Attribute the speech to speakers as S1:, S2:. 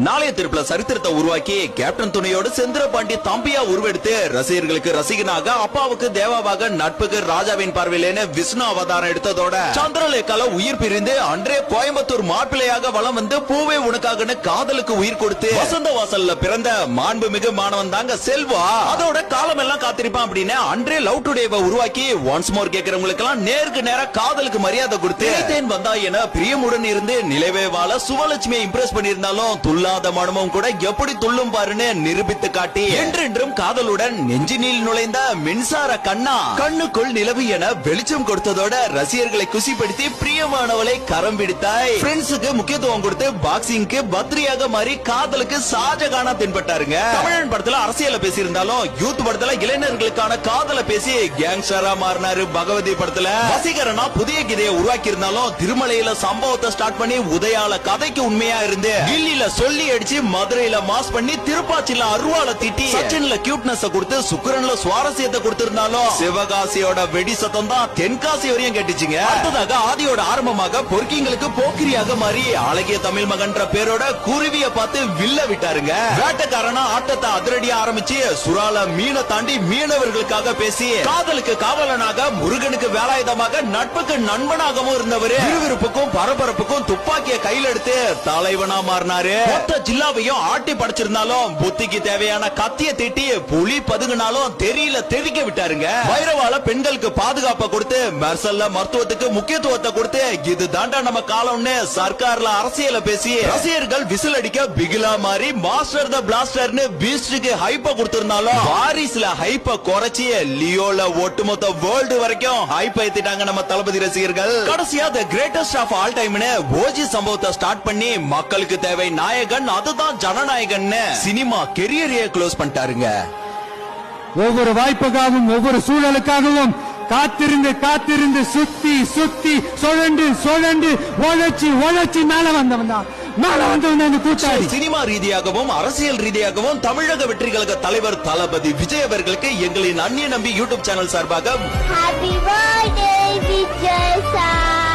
S1: நாளைய திருப்புல சரித்திரத்தை உருவாக்கி கேப்டன் துணையோடு செந்திரபாண்டி தம்பியா உருவெடுத்து ரசிகர்களுக்கு ரசிகனாக, அப்பாவுக்கு தேவாவாக, நட்புக்கு ராஜாவின் பார்வையிலேன்னு விஷ்ணு அவதாரம் எடுத்ததோட சந்திரலேகால உயிர் பிரிந்து அன்றே கோயம்புத்தூர் மாப்பிள்ளையாக வலம் வந்து பூவே உனக்காகன்னு காதலுக்கு உயிர் கொடுத்து வசந்த வாசல்ல பிறந்த மாண்புமிகு மாணவன் தாங்க செல்வா. அதோட காலம் எல்லாம் காத்திருப்பான் அப்படின்னு அன்றே லவ் டுடேவை உருவாக்கி ஒன்ஸ் மோர் கேட்கறவங்களுக்கு எல்லாம் நேருக்கு நேர காதலுக்கு மரியாதை கொடுத்து தேன் வந்தா என பிரியமுடன் இருந்து நிலைவே வாழ சுவலட்சுமியை இம்ப்ரெஸ் பண்ணியிருந்தாலும் துள்ளாத மனமும் கூட எப்படி துள்ளும் பாருன்னு நிரூபித்து காட்டி என்றென்றும் காதலுடன் நெஞ்சினில் நுழைந்த மின்சார கண்ணா கண்ணுக்குள் நிலவு என வெளிச்சம் கொடுத்ததோட ரசிகர்களை குசிப்படுத்தி பிரியமானவளை கரம் பிடித்தாய். ஃப்ரெண்ட்ஸுக்கு முக்கியத்துவம் கொடுத்து பாக்ஸிங்க்கு பத்ரியாக மாறி காதலுக்கு ஷாஜகானா தென்பட்டாருங்க. தமிழன் படத்துல அரசியல பேசியிருந்தாலும் யூத் படத்துல இளைஞர்களுக்கான காதல பேசி கேங்ஸ்டரா மாறினாரு. பகவதி படத்துல வசீகரனா புதிய கதையை உருவாக்கி இருந்தாலும் திருமலையில சம்பவத்தை ஸ்டார்ட் பண்ணி உதயால கதைக்கு உண்மையா இருந்து கில்லில சொல்லி அடிச்சு மதுரையில மாஸ் பண்ணி திருப்பாச்சில அருவாளை திட்டி சச்சின்ல கியூட்னஸ் கொடுத்து சுக்கிரன்ல சுவாரஸ்யத்தை கொடுத்திருந்தாலும் சிவகாசியோட வெடி சத்தம் தான் தென்காசி வரையும் கேட்டுச்சுங்க. அடுத்ததாக ஆதியோட ஆரம்பமாக பொறுக்கிங்களுக்கு போக்கிரியாக மாறி அழகிய தமிழ் மகன்ற பேரோட குருவிய பார்த்து வில்ல விட்டாருங்க. வேட்டக்காரனா ஆட்டத்தை அதிரடியா ஆரம்பிச்சு சுறால மீனை தாண்டி மீனவர்களுக்காக பேசி காதலுக்கு காவலனாக, முருகனுக்கு வேலாயுதமாக, நட்புக்கு நண்பனாகவும் இருந்தவரு விறுவிறுப்புக்கும் பரபரப்புக்கும் துப்பாக்கிய கையில் எடுத்து தலைவனா மாறினாரு. மொத்த ஜில்லாவையும் ஆட்டி படைச்சிருந்தாலும் புத்திக்கு தேவையான கத்திய தீட்டி புலி பதுங்கினாலும் தெரியல தெரிக்க விட்டாருங்க. வைரவால பெண்களுக்கு பாதுகாப்பை கொடுத்து மெர்சல்ல மருத்துவத்துக்கு முக்கியத்துவத்தை கொடுத்து இது தாண்டா நம்ம காலம்னு சர்க்கார்ல அரசியல பேசி ரசிகர்கள் விசில் அடிக்க பிகிலா மாறி மாஸ்டர் த பிளாஸ்டர்னு பீஸ்டுக்கு ஹைப்ப கொடுத்திருந்தாலும் வாரிஸ்ல ஹைப்ப குறைச்சி லியோல ஒட்டுமொத்த வேர்ல்டு வரைக்கும் ஹைப்ப ஏத்திட்டாங்க நம்ம தளபதி ரசிகர்கள். கடைசியா த கிரேட்டஸ்ட் ஆஃப் ஆல் டைம்னு ஓஜி சம்பவத்தை ஸ்டார்ட் பண்ணி மக்களுக்கு தேவை நாயகன், அதுதான் ஜனநாயகன் சினிமா கெரியரையே க்ளோஸ் பண்ணிட்டாருங்க.
S2: ஒவ்வொரு வாய்ப்புக்காகவும் ஒவ்வொரு சூழலுக்காகவும் காத்திருந்து காத்திருந்து சுத்தி சுத்தி சுழண்டு சுழண்டு உழைச்சி உழைச்சி மேல வந்தவன் தான். மேல வந்து கூட்டாளி.
S1: சினிமா ரீதியாகவும் அரசியல் ரீதியாகவும் தமிழக வெற்றி கழக தலைவர் தளபதி விஜய் அவர்களுக்கு எங்களின் அந்நிய நம்பி யூடியூப் சேனல் சார்பாக
S3: ஹாப்பி பர்த்டே விஜய் சார்.